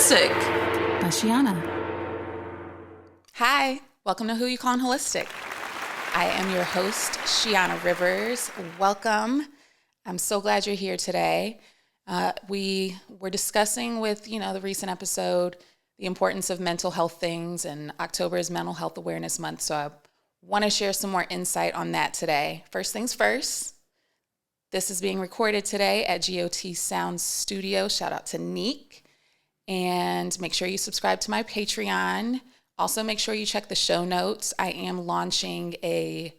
Holistic by Shiana. Hi, welcome to Who You Callin' Holistic. I am your host, Shiana Rivers. Welcome. I'm so glad you're here today. We were discussing with, the recent episode, the importance of mental health things, and October is Mental Health Awareness Month, so I want to share some more insight on that today. First things first, this is being recorded today at GOT Sound Studio. Shout out to Neek. And make sure you subscribe to my Patreon. Also, make sure you check the show notes. I am launching a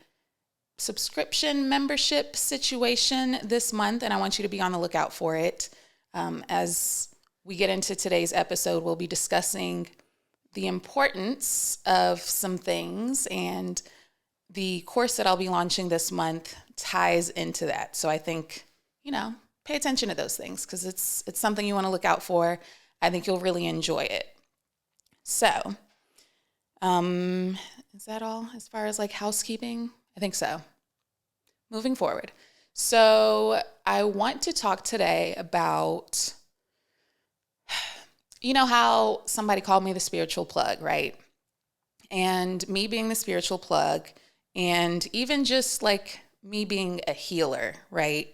subscription membership situation this month, and I want you to be on the lookout for it. As we get into today's episode, we'll be discussing the importance of some things, and the course that I'll be launching this month ties into that. So I think, pay attention to those things because it's something you want to look out for. I think you'll really enjoy it. So, is that all as far as like housekeeping? I think so. Moving forward. So I want to talk today about, how somebody called me the spiritual plug, right? And me being the spiritual plug, and even just like me being a healer, right?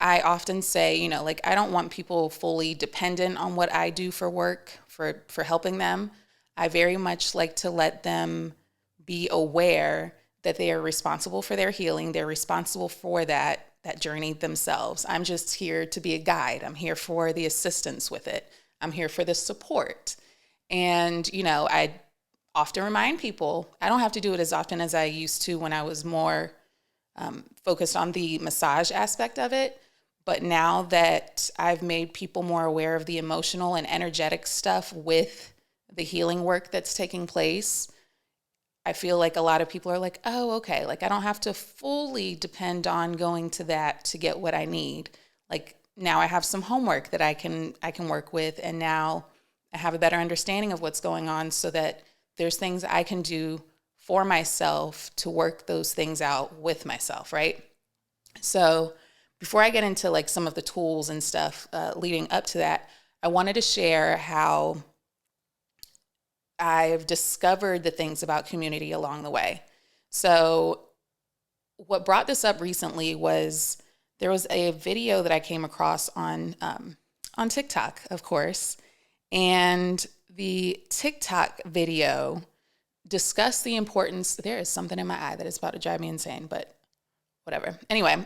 I often say, I don't want people fully dependent on what I do for work, for helping them. I very much like to let them be aware that they are responsible for their healing. They're responsible for that journey themselves. I'm just here to be a guide. I'm here for the assistance with it. I'm here for the support. And, I often remind people, I don't have to do it as often as I used to when I was more focused on the massage aspect of it. But now that I've made people more aware of the emotional and energetic stuff with the healing work that's taking place, I feel like a lot of people are like, oh, okay, like I don't have to fully depend on going to that to get what I need. Like now I have some homework that I can work with, and now I have a better understanding of what's going on so that there's things I can do for myself to work those things out with myself, right? So before I get into like some of the tools and stuff leading up to that, I wanted to share how I've discovered the things about community along the way. So what brought this up recently was there was a video that I came across on TikTok, of course, and the TikTok video discussed the importance. There is something in my eye that is about to drive me insane, but whatever. Anyway,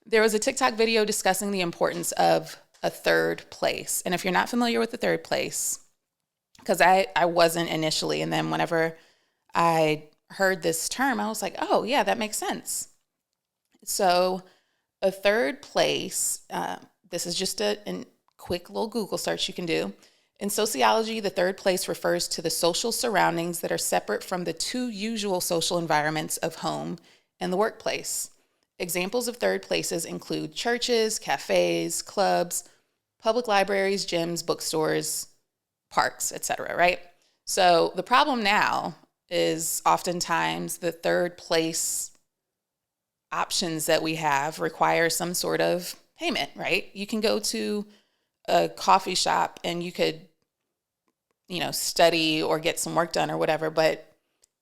there was a TikTok video discussing the importance of a third place. And if you're not familiar with the third place, because I wasn't initially, and then whenever I heard this term, I was like, oh, yeah, that makes sense. So a third place, this is just a quick little Google search you can do. In sociology, the third place refers to the social surroundings that are separate from the two usual social environments of home and the workplace. Examples of third places include churches, cafes, clubs, public libraries, gyms, bookstores, parks, etc., right? So the problem now is oftentimes the third place options that we have require some sort of payment, right? You can go to a coffee shop and you could, study or get some work done or whatever, but,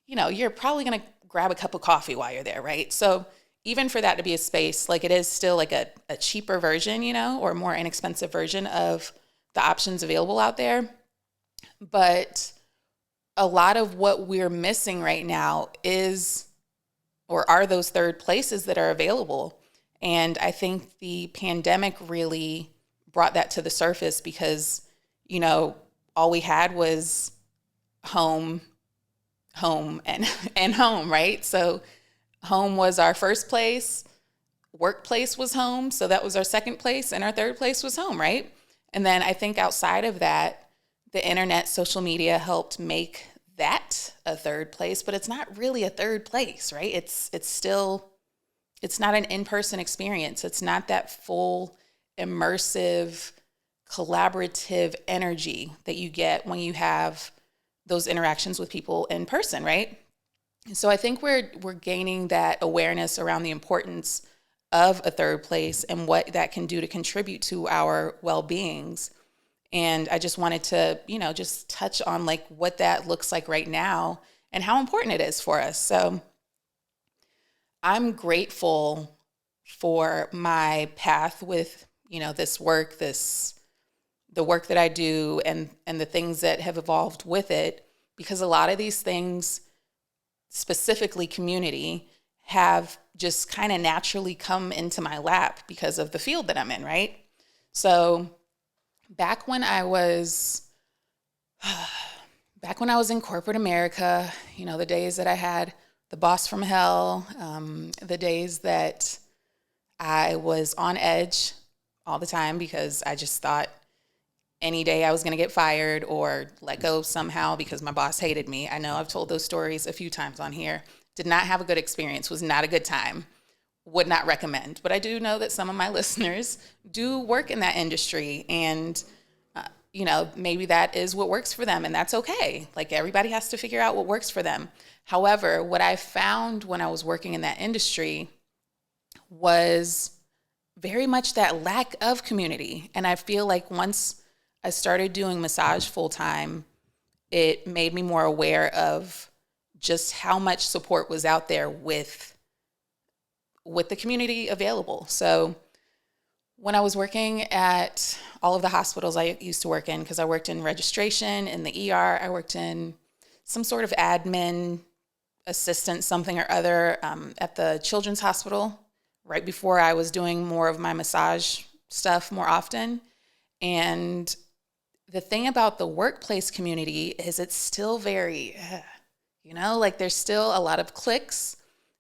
you're probably going to grab a cup of coffee while you're there, right? So even for that to be a space, like it is still like a cheaper version, or more inexpensive version of the options available out there. But a lot of what we're missing right now are those third places that are available. And I think the pandemic really brought that to the surface because, all we had was home, and home, right? So home was our first place, workplace was home, so that was our second place, and our third place was home, right? And then I think outside of that, the internet, social media helped make that a third place, but it's not really a third place, right? It's not an in-person experience. It's not that full, immersive, collaborative energy that you get when you have those interactions with people in person, right? So I think we're gaining that awareness around the importance of a third place and what that can do to contribute to our well-beings. And I just wanted to, just touch on like what that looks like right now and how important it is for us. So I'm grateful for my path with, this work, the work that I do and the things that have evolved with it, because a lot of these things, specifically community, have just kind of naturally come into my lap because of the field that I'm in, right? So back when I was in corporate America, the days that I had the boss from hell, the days that I was on edge all the time because I just thought any day I was going to get fired or let go somehow because my boss hated me. I know I've told those stories a few times on here. Did not have a good experience, was not a good time, would not recommend. But I do know that some of my listeners do work in that industry, and maybe that is what works for them, and that's okay. Like, everybody has to figure out what works for them. However, what I found when I was working in that industry was very much that lack of community. And I feel like once I started doing massage full time, it made me more aware of just how much support was out there with the community available. So when I was working at all of the hospitals I used to work in, because I worked in registration, in the ER, I worked in some sort of admin assistant, something or other, at the children's hospital, right before I was doing more of my massage stuff more often. And the thing about the workplace community is it's still very, like there's still a lot of cliques.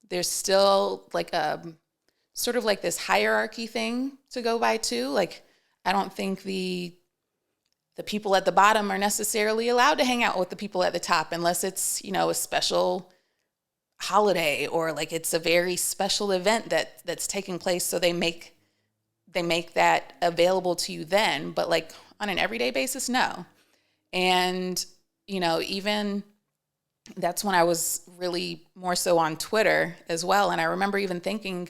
There's still like a sort of like this hierarchy thing to go by too. Like, I don't think the people at the bottom are necessarily allowed to hang out with the people at the top unless it's, a special holiday or like it's a very special event that's taking place. So they make that available to you then, but like on an everyday basis, no. And, even that's when I was really more so on Twitter as well. And I remember even thinking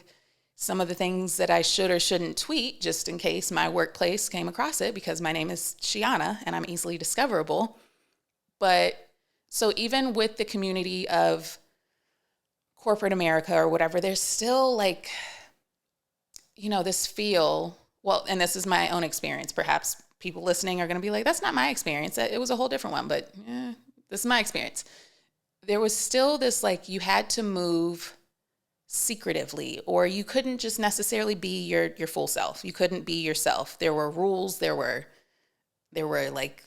some of the things that I should or shouldn't tweet just in case my workplace came across it, because my name is Shiana and I'm easily discoverable. But so even with the community of corporate America or whatever, there's still like, this feel, well, and this is my own experience. Perhaps people listening are going to be like, that's not my experience. It was a whole different one, but this is my experience. There was still this, like, you had to move secretively, or you couldn't just necessarily be your full self. You couldn't be yourself. There were rules. There were like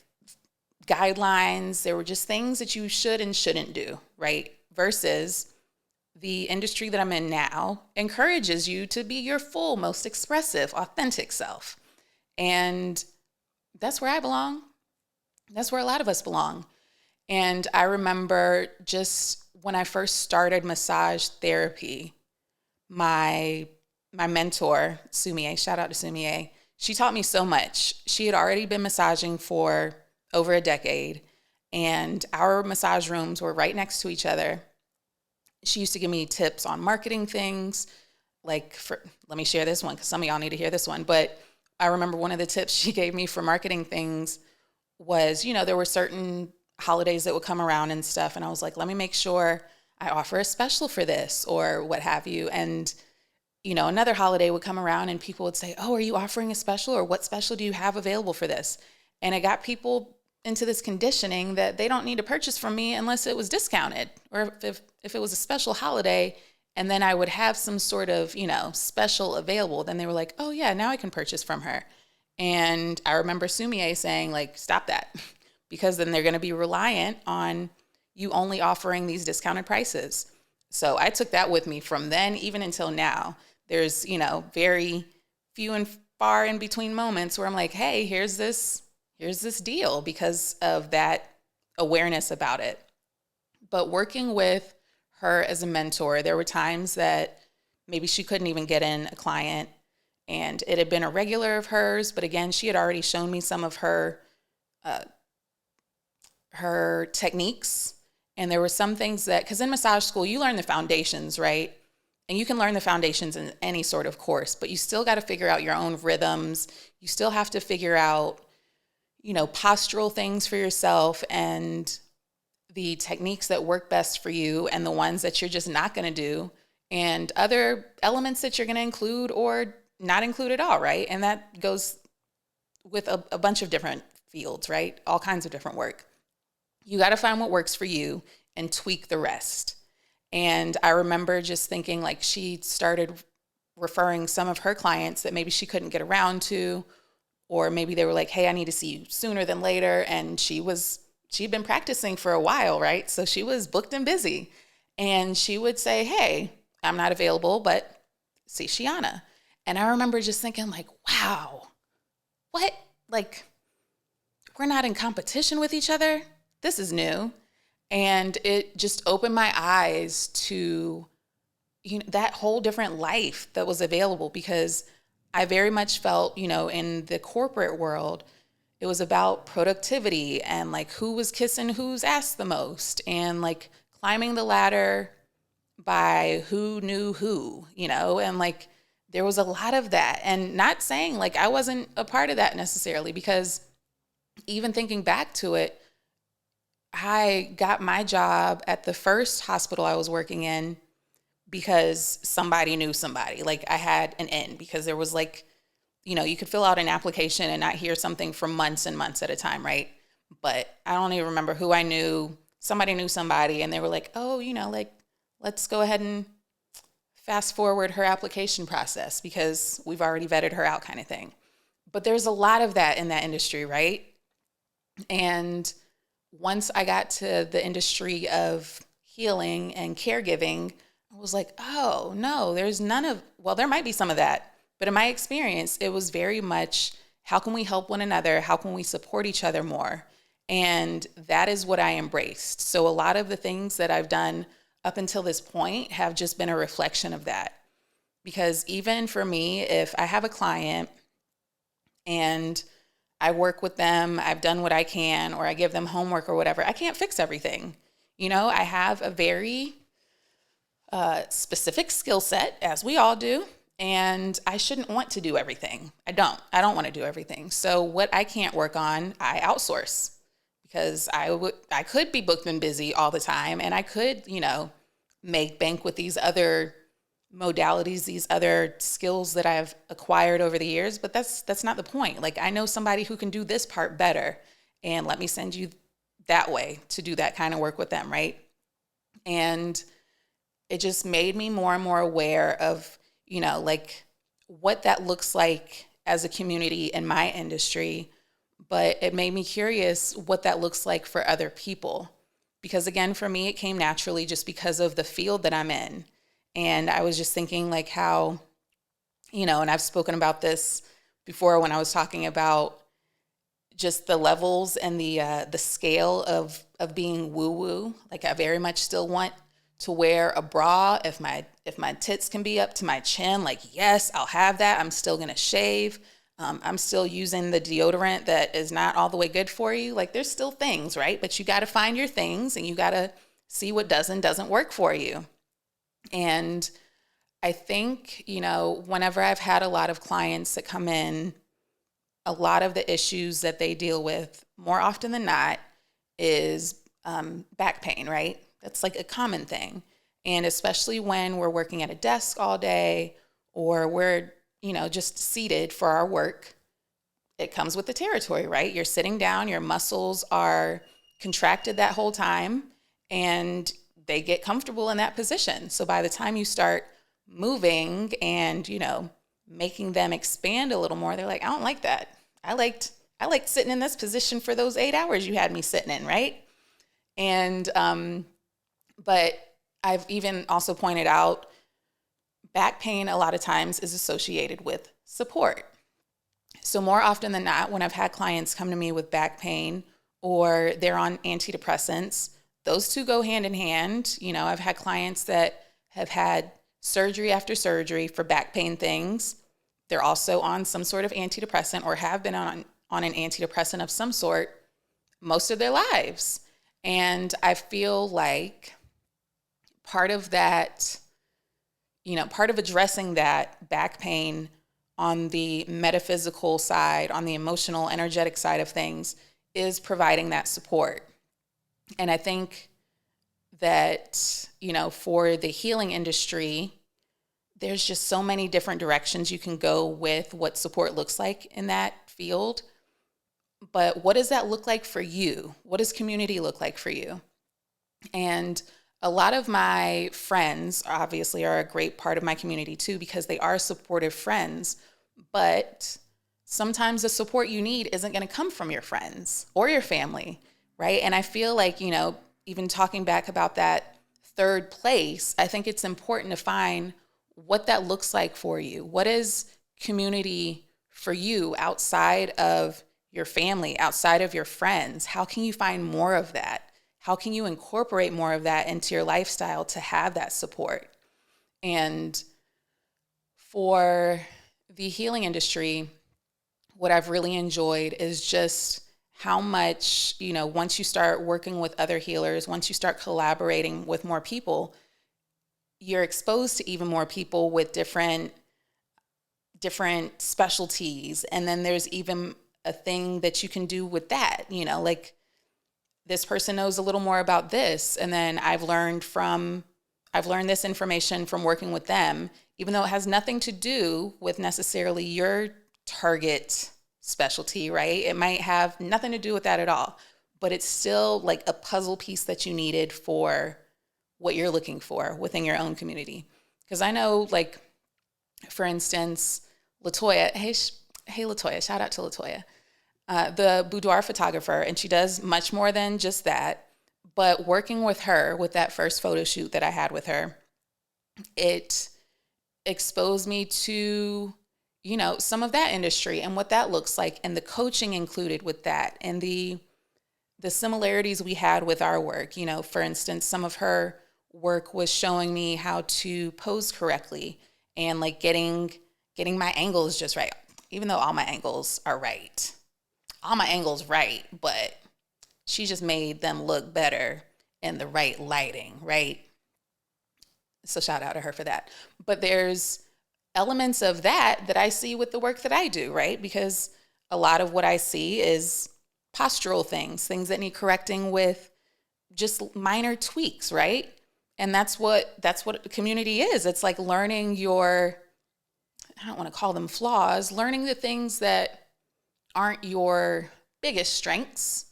guidelines. There were just things that you should and shouldn't do, right? Versus the industry that I'm in now encourages you to be your full, most expressive, authentic self. And that's where I belong. That's where a lot of us belong. And I remember just when I first started massage therapy, my mentor, Sumie, shout out to Sumie, she taught me so much. She had already been massaging for over a decade, and our massage rooms were right next to each other. She used to give me tips on marketing things. Let me share this one because some of y'all need to hear this one. But I remember one of the tips she gave me for marketing things was, there were certain holidays that would come around and stuff. And I was like, let me make sure I offer a special for this or what have you. And, another holiday would come around and people would say, oh, are you offering a special, or what special do you have available for this? And it got people into this conditioning that they don't need to purchase from me unless it was discounted, or if it was a special holiday and then I would have some sort of, special available, then they were like, oh yeah, now I can purchase from her. And I remember Sumie saying, like, stop that, because then they're going to be reliant on you only offering these discounted prices. So I took that with me from then even until now. There's, very few and far in between moments where I'm like, hey, here's this deal, because of that awareness about it. But working with her as a mentor, there were times that maybe she couldn't even get in a client, and it had been a regular of hers, but again, she had already shown me some of her techniques. And there were some things that, because in massage school, you learn the foundations, right? And you can learn the foundations in any sort of course, but you still got to figure out your own rhythms. You still have to figure out, postural things for yourself and the techniques that work best for you and the ones that you're just not going to do and other elements that you're going to include or not include at all, right? And that goes with a bunch of different fields, right? All kinds of different work. You got to find what works for you and tweak the rest. And I remember just thinking like she started referring some of her clients that maybe she couldn't get around to, or maybe they were like, hey, I need to see you sooner than later. And she'd been practicing for a while, right? So she was booked and busy. And she would say, hey, I'm not available, but see Shiana. And I remember just thinking like, wow, what? Like, we're not in competition with each other? This is new. And it just opened my eyes to that whole different life that was available, because I very much felt, in the corporate world, it was about productivity and like who was kissing whose ass the most and like climbing the ladder by who knew who, and like there was a lot of that. And not saying like I wasn't a part of that necessarily, because even thinking back to it, I got my job at the first hospital I was working in because somebody knew somebody. Like I had an in, because there was like, you could fill out an application and not hear something for months and months at a time, right? But I don't even remember who I knew. Somebody knew somebody and they were like, oh, like let's go ahead and fast forward her application process because we've already vetted her out, kind of thing. But there's a lot of that in that industry, right? And once I got to the industry of healing and caregiving, I was like, oh, no, there's there might be some of that. But in my experience, it was very much, how can we help one another? How can we support each other more? And that is what I embraced. So a lot of the things that I've done up until this point have just been a reflection of that. Because even for me, if I have a client and I work with them, I've done what I can, or I give them homework or whatever, I can't fix everything. I have a very specific skill set, as we all do, and I shouldn't want to do everything. I don't want to do everything. So what I can't work on, I outsource, because I could be booked and busy all the time, and I could, make bank with these other modalities, these other skills that I've acquired over the years, but that's not the point. Like, I know somebody who can do this part better, and let me send you that way to do that kind of work with them, right? And it just made me more and more aware of, like what that looks like as a community in my industry, but it made me curious what that looks like for other people. Because again, for me, it came naturally just because of the field that I'm in. And I was just thinking like how, and I've spoken about this before when I was talking about just the levels and the scale of being woo-woo. Like I very much still want to wear a bra if my tits can be up to my chin. Like, yes, I'll have that. I'm still going to shave. I'm still using the deodorant that is not all the way good for you. Like there's still things, right? But you got to find your things and you got to see what doesn't work for you. And I think, whenever I've had a lot of clients that come in, a lot of the issues that they deal with more often than not is back pain, right? That's like a common thing. And especially when we're working at a desk all day or we're, just seated for our work, it comes with the territory, right? You're sitting down, your muscles are contracted that whole time and they get comfortable in that position. So by the time you start moving and, making them expand a little more, they're like, I don't like that. I liked sitting in this position for those 8 hours you had me sitting in, right? And, but I've even also pointed out back pain a lot of times is associated with support. So more often than not, when I've had clients come to me with back pain or they're on antidepressants, those two go hand in hand. I've had clients that have had surgery after surgery for back pain things. They're also on some sort of antidepressant or have been on an antidepressant of some sort most of their lives. And I feel like part of that, part of addressing that back pain on the metaphysical side, on the emotional, energetic side of things, is providing that support. And I think that, for the healing industry, there's just so many different directions you can go with what support looks like in that field. But what does that look like for you? What does community look like for you? And a lot of my friends obviously are a great part of my community too, because they are supportive friends. But sometimes the support you need isn't going to come from your friends or your family, right? And I feel like, even talking back about that third place, I think it's important to find what that looks like for you. What is community for you outside of your family, outside of your friends? How can you find more of that? How can you incorporate more of that into your lifestyle to have that support? And for the healing industry, what I've really enjoyed is just how much, once you start working with other healers, once you start collaborating with more people, you're exposed to even more people with different specialties. And then there's even a thing that you can do with that, like this person knows a little more about this. And then I've learned this information from working with them, even though it has nothing to do with necessarily your target specialty, right? It might have nothing to do with that at all, but it's still like a puzzle piece that you needed for what you're looking for within your own community. Because I know, like, for instance, Latoya, hey Latoya, shout out to Latoya, the boudoir photographer, and she does much more than just that. But working with her, with that first photo shoot that I had with her, it exposed me to, some of that industry and what that looks like, and the coaching included with that, and the similarities we had with our work. For instance, some of her work was showing me how to pose correctly and like getting my angles just right, even though all my angles are right. All my angles right, but she just made them look better in the right lighting, right? So shout out to her for that. But there's elements of that I see with the work that I do, right? Because a lot of what I see is postural things that need correcting with just minor tweaks, right? And that's what community is. It's like learning I don't want to call them flaws, learning the things that aren't your biggest strengths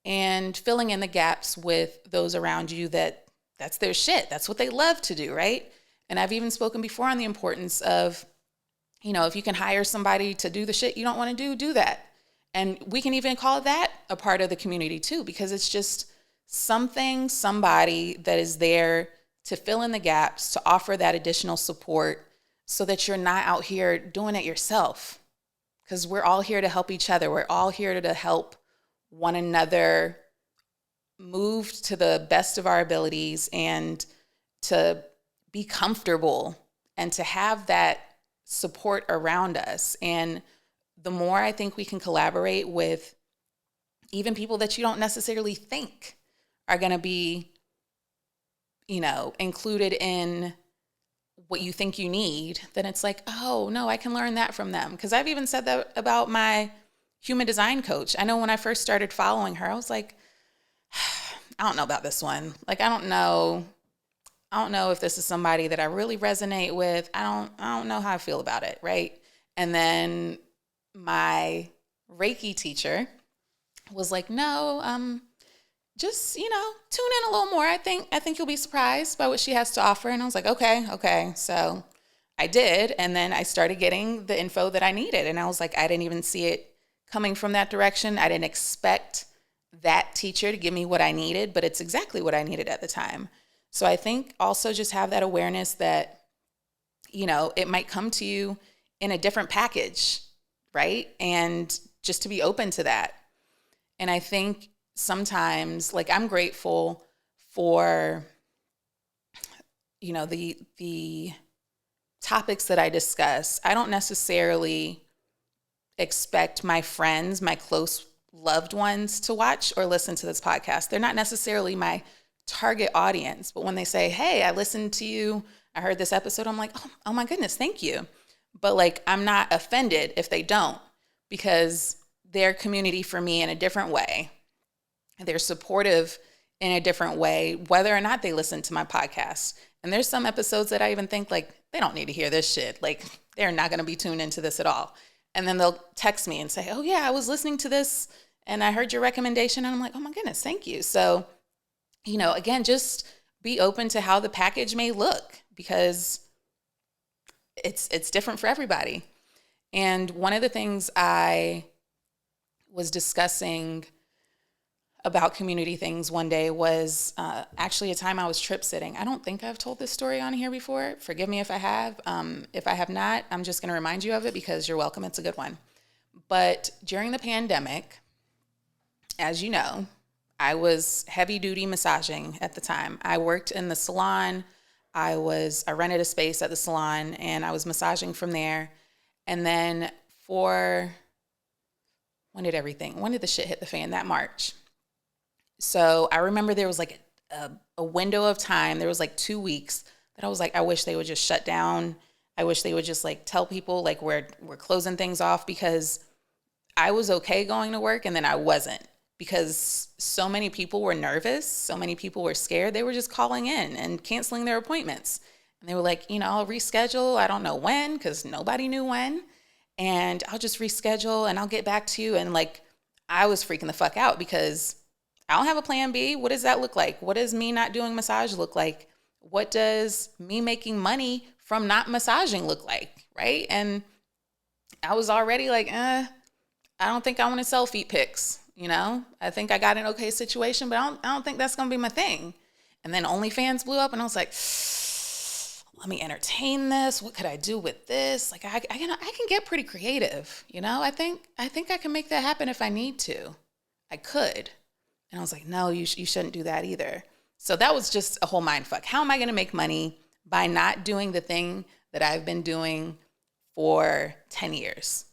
and filling in the gaps with those around you that's their shit. That's what they love to do, right? And I've even spoken before on the importance of, if you can hire somebody to do the shit you don't want to do that. And we can even call that a part of the community too, because it's just somebody that is there to fill in the gaps, to offer that additional support so that you're not out here doing it yourself. Because we're all here to help each other. We're all here to help one another move to the best of our abilities and to be comfortable and to have that support around us. And the more I think we can collaborate with even people that you don't necessarily think are going to be, included in what you think you need, then it's like, oh no, I can learn that from them. Because I've even said that about my human design coach. I know when I first started following her, I was like, I don't know about this one. Like, I don't know if this is somebody that I really resonate with. I don't know how I feel about it, right? And then my Reiki teacher was like, no, just, tune in a little more. I think you'll be surprised by what she has to offer. And I was like, okay. So I did. And then I started getting the info that I needed. And I was like, I didn't even see it coming from that direction. I didn't expect that teacher to give me what I needed, but it's exactly what I needed at the time. So I think also just have that awareness that, it might come to you in a different package, right? And just to be open to that. And I think sometimes, like, I'm grateful for, the topics that I discuss. I don't necessarily expect my friends, my close loved ones, to watch or listen to this podcast. They're not necessarily my target audience, but when they say, hey, I listened to you, I heard this episode, I'm like, oh my goodness, thank you. But like, I'm not offended if they don't, because they're community for me in a different way. They're supportive in a different way, whether or not they listen to my podcast. And there's some episodes that I even think like, they don't need to hear this shit. Like, they're not going to be tuned into this at all. And then they'll text me and say, oh yeah, I was listening to this and I heard your recommendation. And I'm like, oh my goodness, thank you. So, again, just be open to how the package may look, because it's different for everybody. And one of the things I was discussing about community things one day was actually a time I was trip sitting. I don't think I've told this story on here before. Forgive me if I have. If I have not, I'm just going to remind you of it because you're welcome. It's a good one. But during the pandemic, as you know, I was heavy duty massaging at the time. I worked in the salon. I rented a space at the salon and I was massaging from there. And then when did the shit hit the fan? That March. So I remember there was like a window of time. There was like 2 weeks that I was like, I wish they would just shut down. I wish they would just like tell people like we're closing things off, because I was okay going to work and then I wasn't, because so many people were nervous. So many people were scared. They were just calling in and canceling their appointments. And they were like, I'll reschedule. I don't know when, because nobody knew when. And I'll just reschedule and I'll get back to you. And like, I was freaking the fuck out because I don't have a plan B. What does that look like? What does me not doing massage look like? What does me making money from not massaging look like? Right. And I was already like, I don't think I want to sell feet pics. I think I got an okay situation, but I don't think that's going to be my thing. And then OnlyFans blew up and I was like, let me entertain this. What could I do with this? Like, I can get pretty creative. I think I can make that happen if I need to. I could. And I was like, no, you shouldn't do that either. So that was just a whole mind fuck. How am I going to make money by not doing the thing that I've been doing for 10 years?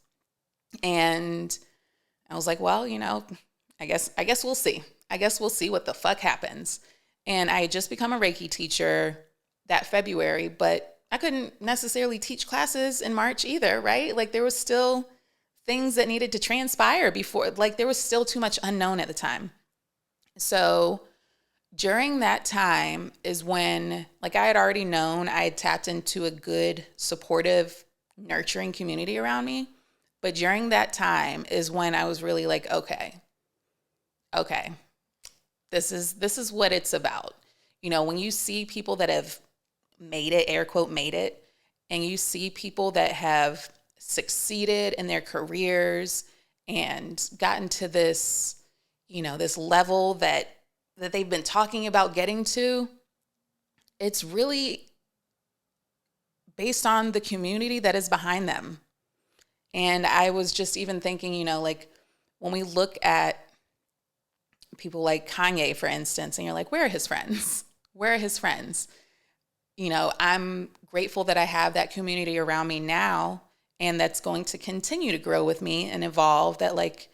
And I was like, well, I guess we'll see. I guess we'll see what the fuck happens. And I had just become a Reiki teacher that February, but I couldn't necessarily teach classes in March either, right? Like, there was still things that needed to transpire before, like, there was still too much unknown at the time. So during that time is when, like, I had already known I had tapped into a good, supportive, nurturing community around me. But during that time is when I was really like, okay, this is what it's about. When you see people that have made it, air quote, made it, and you see people that have succeeded in their careers and gotten to this, this level that they've been talking about getting to, it's really based on the community that is behind them. And I was just even thinking, like, when we look at people like Kanye, for instance, and you're like, where are his friends? Where are his friends? I'm grateful that I have that community around me now, and that's going to continue to grow with me and evolve. That, like,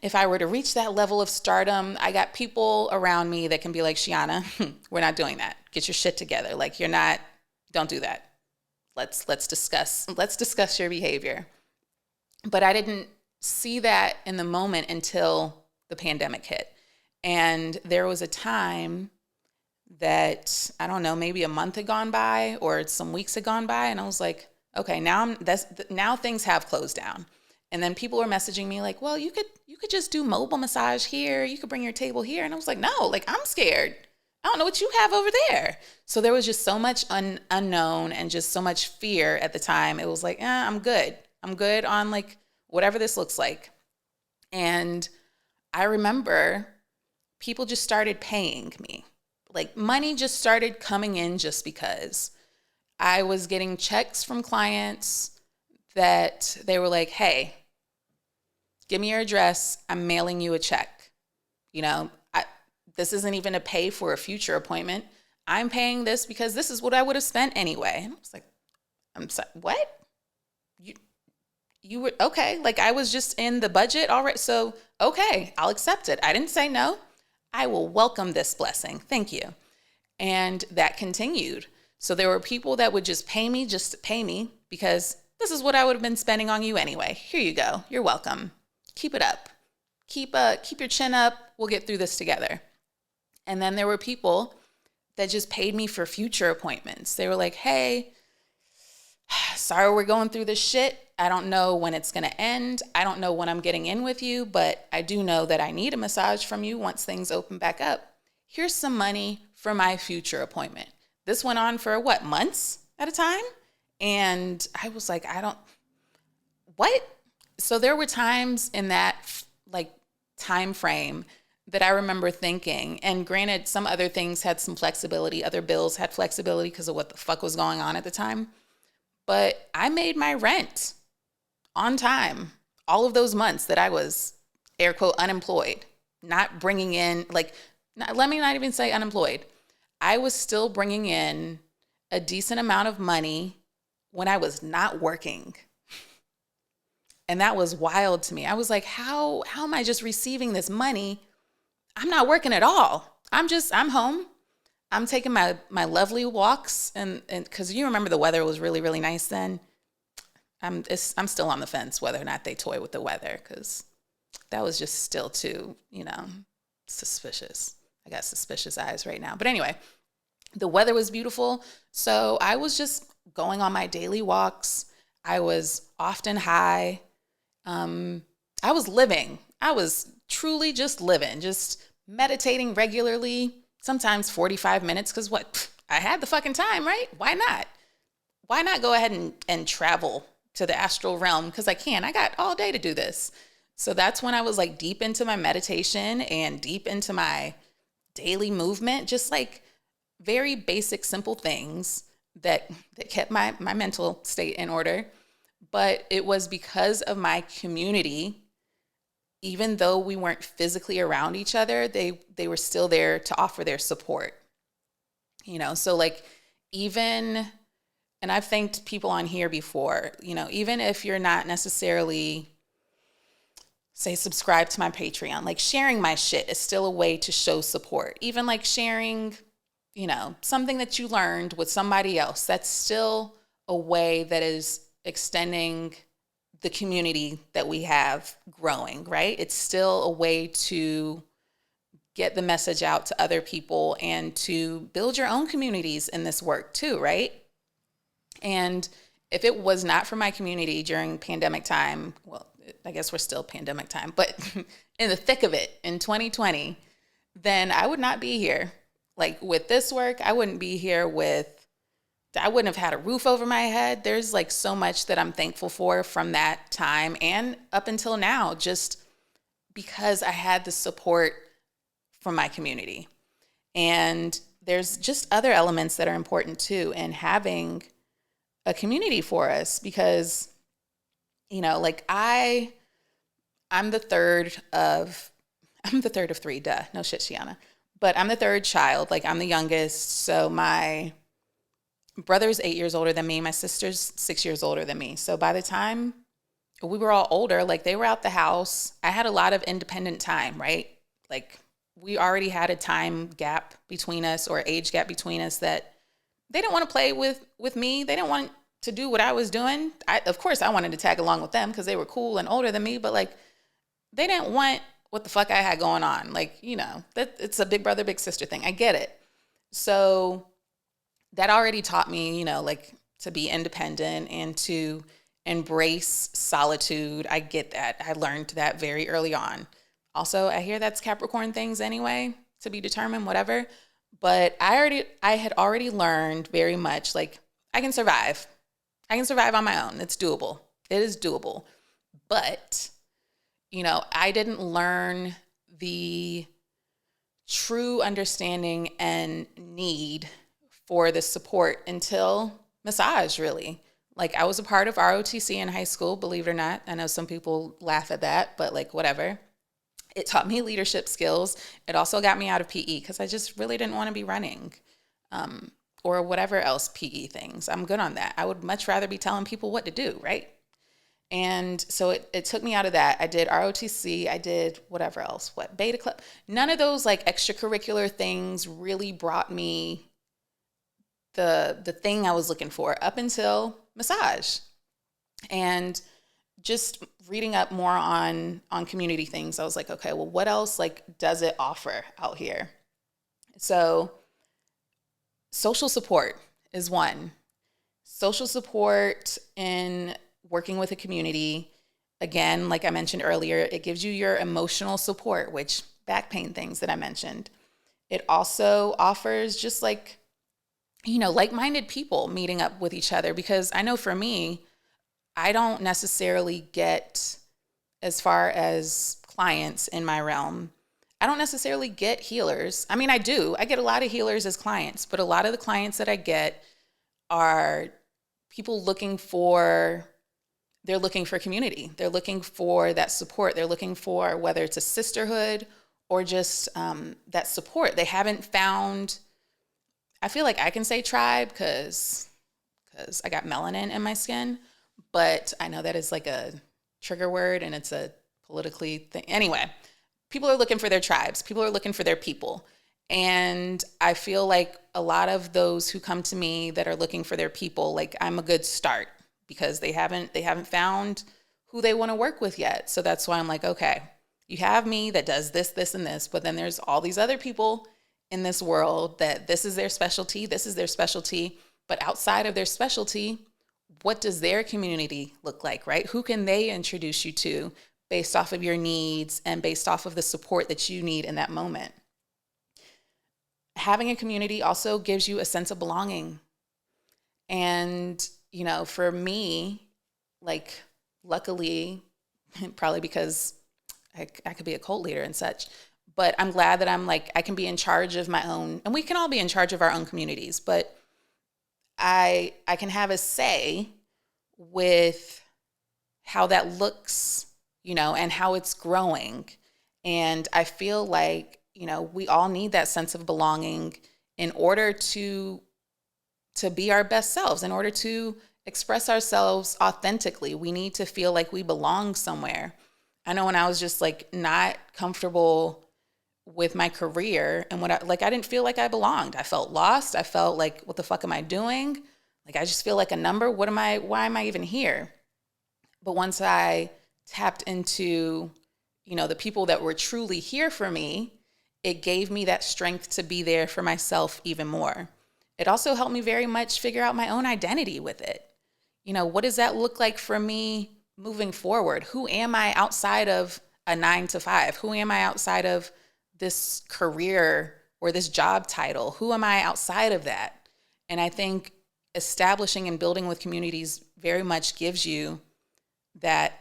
if I were to reach that level of stardom, I got people around me that can be like, Shiana, we're not doing that. Get your shit together. Like, don't do that. Let's discuss your behavior. But I didn't see that in the moment until the pandemic hit. And there was a time that, I don't know, maybe a month had gone by or some weeks had gone by, and I was like, okay, now things have closed down. And then people were messaging me like, well, you could just do mobile massage here. You could bring your table here. And I was like, no, like, I'm scared. I don't know what you have over there. So there was just so much unknown and just so much fear at the time. It was like, I'm good. I'm good on, like, whatever this looks like. And I remember people just started paying me. Like, money just started coming in just because. I was getting checks from clients that they were like, hey, give me your address. I'm mailing you a check. This isn't even to pay for a future appointment. I'm paying this because this is what I would have spent anyway. And I was like, I'm sorry, what? You were, okay. Like, I was just in the budget already. So, okay, I'll accept it. I didn't say no. I will welcome this blessing. Thank you. And that continued. So there were people that would just pay me just to pay me because this is what I would have been spending on you anyway. Here you go. You're welcome. Keep it up. Keep your chin up. We'll get through this together. And then there were people that just paid me for future appointments. They were like, hey, sorry we're going through this shit. I don't know when it's going to end. I don't know when I'm getting in with you, but I do know that I need a massage from you once things open back up. Here's some money for my future appointment. This went on for months at a time? And I was like, what? So there were times in that time frame that I remember thinking, and granted, some other things had some flexibility. Other bills had flexibility because of what the fuck was going on at the time. But I made my rent on time all of those months that I was, air quote, unemployed, not bringing in, let me not even say unemployed. I was still bringing in a decent amount of money when I was not working. And that was wild to me. I was like, how am I just receiving this money? I'm not working at all. I'm home. I'm taking my lovely walks, and because you remember the weather was really, really nice then. I'm still on the fence whether or not they toy with the weather, because that was just still too, suspicious. I got suspicious eyes right now. But anyway, the weather was beautiful. So I was just going on my daily walks. I was often high. I was living. I was truly just living, just meditating regularly, sometimes 45 minutes, because I had the fucking time, right? Why not? Why not go ahead and travel to the astral realm? Because I can. I got all day to do this. So that's when I was deep into my meditation and deep into my daily movement, just very basic, simple things that kept my mental state in order. But it was because of my community. Even though we weren't physically around each other, they were still there to offer their support. So even, and I've thanked people on here before, even if you're not necessarily, say, subscribe to my Patreon, sharing my shit is still a way to show support. Even sharing, something that you learned with somebody else, that's still a way that is extending the community that we have growing, right? It's still a way to get the message out to other people and to build your own communities in this work too, right? And if it was not for my community during pandemic time, well, I guess we're still pandemic time, but in the thick of it in 2020, then I would not be here. With this work, I wouldn't be here I wouldn't have had a roof over my head. There's so much that I'm thankful for from that time and up until now, just because I had the support from my community. And there's just other elements that are important too in having a community for us, because, I'm the third of three, duh. No shit, Shiana. But I'm the third child. I'm the youngest. So my brother's 8 years older than me. My sister's 6 years older than me. So by the time we were all older, they were out the house, I had a lot of independent time, right? We already had a time gap between us, or age gap between us, that they didn't want to play with me. They didn't want to do what I was doing. Of course, I wanted to tag along with them because they were cool and older than me, but they didn't want what the fuck I had going on. That it's a big brother, big sister thing. I get it. So that already taught me, to be independent and to embrace solitude. I get that. I learned that very early on. Also, I hear that's Capricorn things anyway, to be determined, whatever. But I had already learned very much, I can survive. I can survive on my own. It's doable. It is doable. But, I didn't learn the true understanding and need for the support until massage, really. I was a part of ROTC in high school, believe it or not. I know some people laugh at that, but whatever. It taught me leadership skills. It also got me out of PE because I just really didn't want to be running or whatever else PE things. I'm good on that. I would much rather be telling people what to do, right? And so it took me out of that. I did ROTC. I did whatever else, Beta Club. None of those extracurricular things really brought me the thing I was looking for up until massage. And just reading up more on community things, I was like, okay, well, what else like does it offer out here? So social support is one. Social support in working with a community. Again, like I mentioned earlier, it gives you your emotional support, which back pain things that I mentioned. It also offers just like, like-minded people meeting up with each other, because I know for me, I don't necessarily get, as far as clients in my realm, I don't necessarily get healers. I mean, I do. I get a lot of healers as clients, but a lot of the clients that I get are people they're looking for community. They're looking for that support. They're looking for, whether it's a sisterhood or just that support. They haven't found, I feel like I can say tribe because I got melanin in my skin, but I know that is like a trigger word and it's a politically thing. Anyway, people are looking for their tribes. People are looking for their people. And I feel like a lot of those who come to me that are looking for their people, like I'm a good start, because they haven't found who they want to work with yet. So that's why I'm like, okay, you have me that does this, this, and this, but then there's all these other people in this world that this is their specialty, but outside of their specialty, what does their community look like, right? Who can they introduce you to based off of your needs and based off of the support that you need in that moment? Having a community also gives you a sense of belonging. And, for me, like, luckily, probably because I could be a cult leader and such, but I'm glad that I'm like, I can be in charge of my own, and we can all be in charge of our own communities, but I can have a say with how that looks, and how it's growing. And I feel like, we all need that sense of belonging in order to be our best selves, in order to express ourselves authentically. We need to feel like we belong somewhere. I know when I was just like not comfortable with my career and I didn't feel like I belonged. I felt lost. I felt like, what the fuck am I doing? Like, I just feel like a number. Why am I even here? But once I tapped into, the people that were truly here for me, it gave me that strength to be there for myself even more. It also helped me very much figure out my own identity with it. What does that look like for me moving forward? Who am I outside of a 9 to 5? Who am I outside of this career or this job title? Who am I outside of that? And I think establishing and building with communities very much gives you that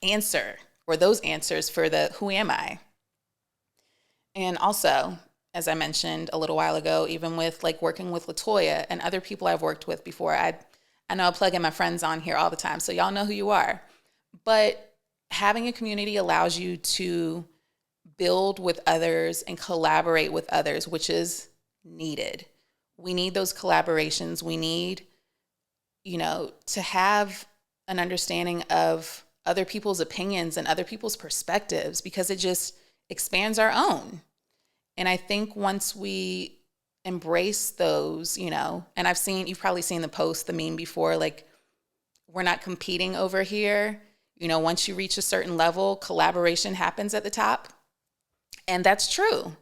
answer, or those answers for the who am I? And also, as I mentioned a little while ago, even with like working with LaToya and other people I've worked with before, I know I plug in my friends on here all the time, so y'all know who you are. But having a community allows you to build with others and collaborate with others, which is needed. We need those collaborations. We need, to have an understanding of other people's opinions and other people's perspectives, because it just expands our own. And I think once we embrace those, and you've probably seen the meme before, like, we're not competing over here. Once you reach a certain level, collaboration happens at the top. And that's true.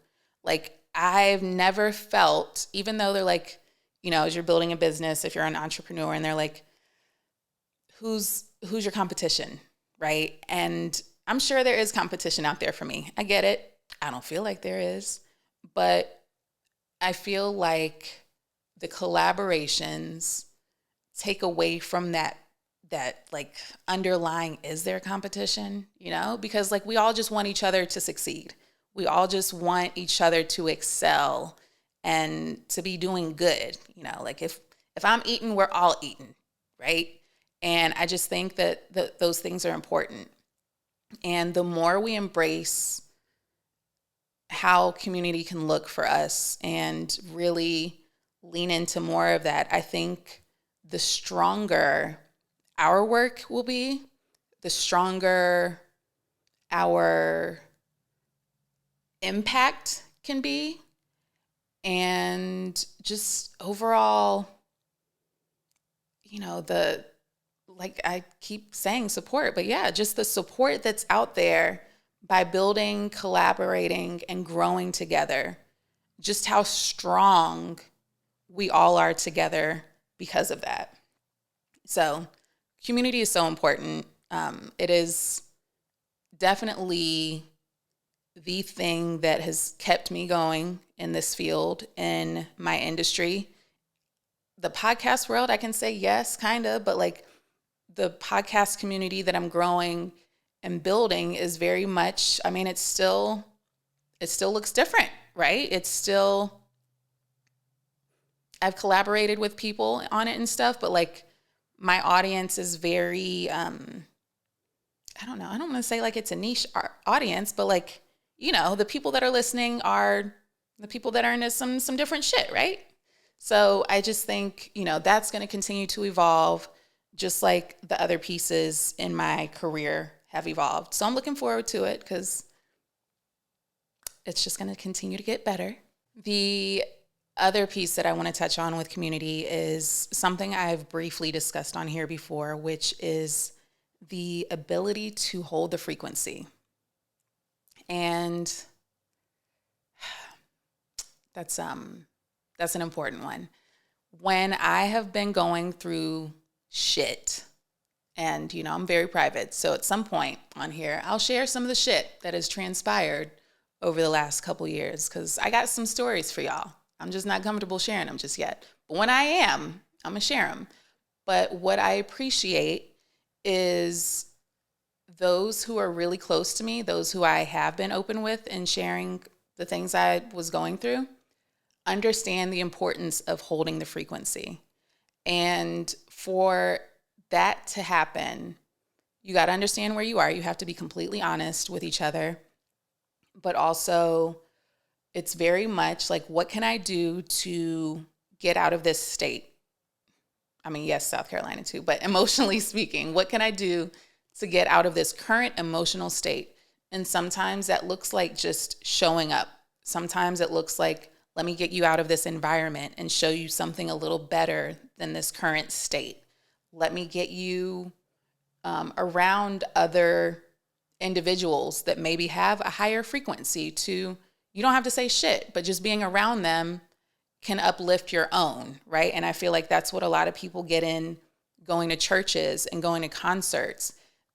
Like, I've never felt, even though they're like, as you're building a business, if you're an entrepreneur, and they're like, who's your competition, right? And I'm sure there is competition out there for me. I get it. I don't feel like there is, but I feel like the collaborations take away from that like underlying, is there competition, because like we all just want each other to succeed. We all just want each other to excel and to be doing good. Like if I'm eating, we're all eating, right? And I just think that those things are important. And the more we embrace how community can look for us and really lean into more of that, I think the stronger our work will be, the stronger our impact can be, and just overall, like I keep saying support, but yeah, just the support that's out there by building, collaborating, and growing together, just how strong we all are together because of that. So community is so important. It is definitely the thing that has kept me going in this field, in my industry. The podcast world, I can say yes, kind of, but like the podcast community that I'm growing and building is very much, I mean, it still looks different, right? I've collaborated with people on it and stuff, but like my audience is very, I don't know, I don't want to say like it's a niche audience, but like, the people that are listening are the people that are into some different shit, right? So I just think, that's going to continue to evolve just like the other pieces in my career have evolved. So I'm looking forward to it because it's just going to continue to get better. The other piece that I want to touch on with community is something I've briefly discussed on here before, which is the ability to hold the frequency. And that's an important one. When I have been going through shit, and I'm very private, so at some point on here I'll share some of the shit that has transpired over the last couple years, because I got some stories for y'all. I'm just not comfortable sharing them just yet, but when I am, I'm gonna share them. But what I appreciate is those who are really close to me, those who I have been open with and sharing the things I was going through, understand the importance of holding the frequency. And for that to happen, you got to understand where you are. You have to be completely honest with each other. But also, it's very much like, what can I do to get out of this state? I mean, yes, South Carolina too, but emotionally speaking, what can I do to get out of this current emotional state? And sometimes that looks like just showing up. Sometimes it looks like, let me get you out of this environment and show you something a little better than this current state. Let me get you around other individuals that maybe have a higher frequency to, you don't have to say shit, but just being around them can uplift your own, right? And I feel like that's what a lot of people get in going to churches and going to concerts.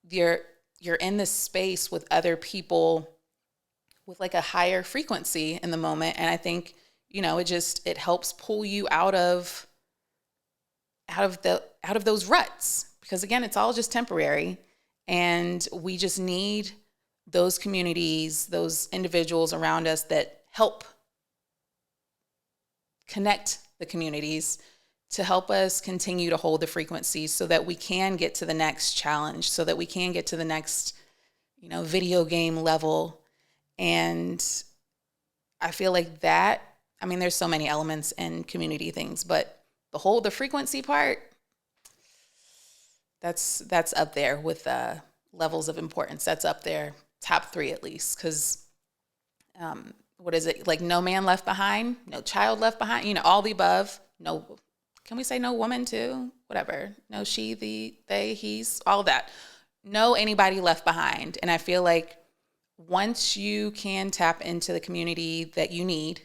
You're in this space with other people with like a higher frequency in the moment. And I think, it helps pull you out of those ruts, because again, it's all just temporary. And we just need those communities, those individuals around us that help connect the communities to help us continue to hold the frequency so that we can get to the next challenge, so that we can get to the next, video game level. And I feel like that, I mean, there's so many elements in community things, but the hold the frequency part, that's up there with levels of importance. That's up there, top 3 at least, because what is it? Like no man left behind, no child left behind, all the above. No, can we say no woman too? Whatever. No she, they, he's, all that. No anybody left behind. And I feel like once you can tap into the community that you need,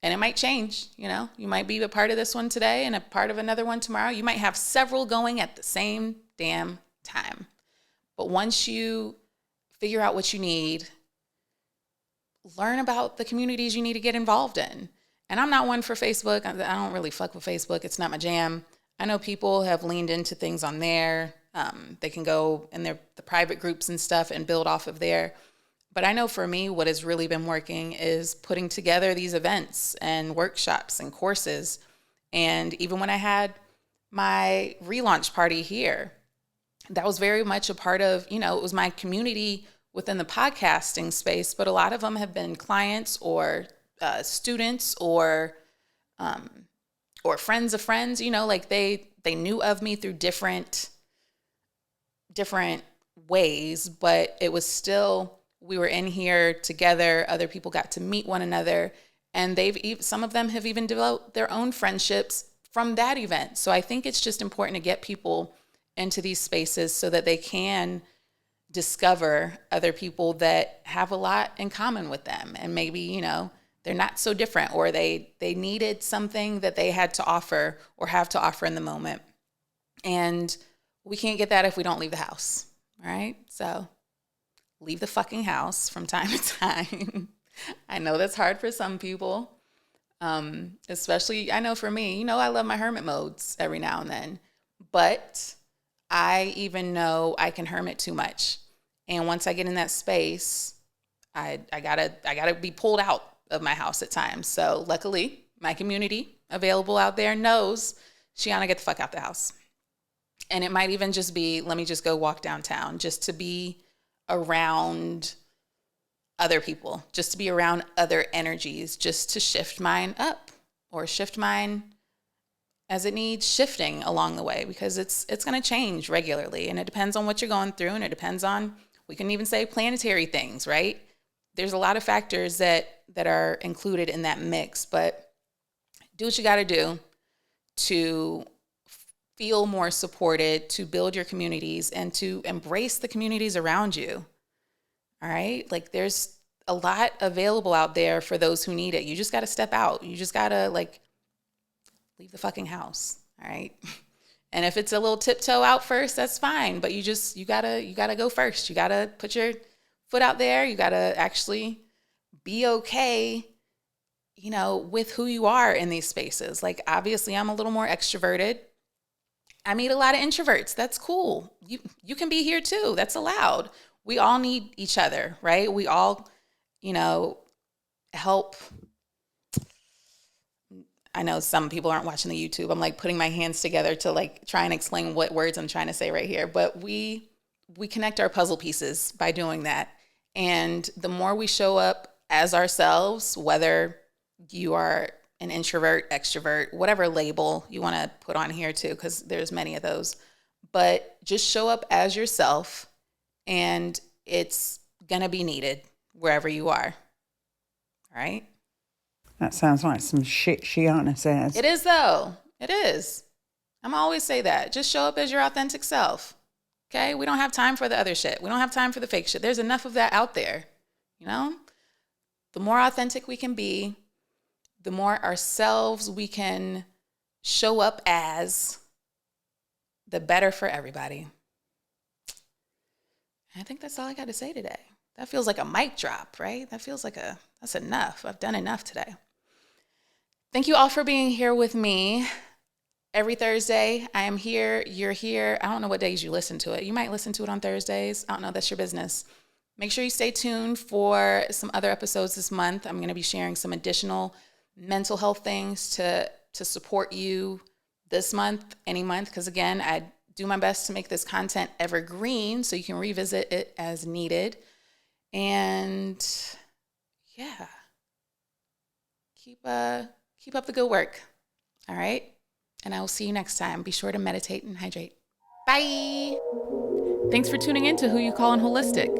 and it might change, you might be a part of this one today and a part of another one tomorrow. You might have several going at the same damn time. But once you figure out what you need, learn about the communities you need to get involved in. And I'm not one for Facebook. I don't really fuck with Facebook. It's not my jam. I know people have leaned into things on there. They can go in the private groups and stuff and build off of there. But I know for me, what has really been working is putting together these events and workshops and courses. And even when I had my relaunch party here, that was very much a part of, it was my community within the podcasting space, but a lot of them have been clients or students or friends of friends, like they knew of me through different ways, but it was still, we were in here together. Other people got to meet one another. And some of them have even developed their own friendships from that event. So I think it's just important to get people into these spaces so that they can discover other people that have a lot in common with them. And maybe, they're not so different, or they needed something that they had to offer or have to offer in the moment. And we can't get that if we don't leave the house. All right. So leave the fucking house from time to time. I know that's hard for some people. Especially, I know for me, I love my hermit modes every now and then, but I even know I can hermit too much. And once I get in that space, I gotta be pulled out of my house at times. So luckily, my community available out there knows, Shiana, get the fuck out the house. And it might even just be, let me just go walk downtown just to be around other people, just to be around other energies, just to shift mine up or shift mine as it needs shifting along the way, because it's going to change regularly. And it depends on what you're going through. And it depends on, we can even say planetary things, right? There's a lot of factors that are included in that mix, but do what you got to do to feel more supported, to build your communities, and to embrace the communities around you. All right? Like, there's a lot available out there for those who need it. You just got to step out. You just got to leave the fucking house. All right? And if it's a little tiptoe out first, that's fine. But you gotta go first. You gotta put your foot out there. You gotta actually be okay, with who you are in these spaces. Like, obviously, I'm a little more extroverted. I meet a lot of introverts. That's cool. You can be here too. That's allowed. We all need each other, right? We all, help. I know some people aren't watching the YouTube. I'm putting my hands together to try and explain what words I'm trying to say right here. But we connect our puzzle pieces by doing that. And the more we show up as ourselves, whether you are an introvert, extrovert, whatever label you want to put on here too, because there's many of those, but just show up as yourself, and it's going to be needed wherever you are. All right? That sounds like some shit Shiana says. It is, though. It is. I'm always say that. Just show up as your authentic self. Okay? We don't have time for the other shit. We don't have time for the fake shit. There's enough of that out there. The more authentic we can be, the more ourselves we can show up as, the better for everybody. I think that's all I got to say today. That feels like a mic drop, right? That feels like that's enough. I've done enough today. Thank you all for being here with me. Every Thursday, I am here. You're here. I don't know what days you listen to it. You might listen to it on Thursdays. I don't know. That's your business. Make sure you stay tuned for some other episodes this month. I'm going to be sharing some additional mental health things to support you this month, any month, because again, I do my best to make this content evergreen so you can revisit it as needed. And yeah, keep up the good work. All right. And I will see you next time. Be sure to meditate and hydrate. Bye. Thanks for tuning in to Who You Callin' Holistic.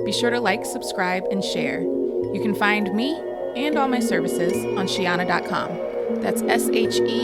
Be sure to like, subscribe, and share. You can find me and all my services on Shiana.com. That's SHEANAH.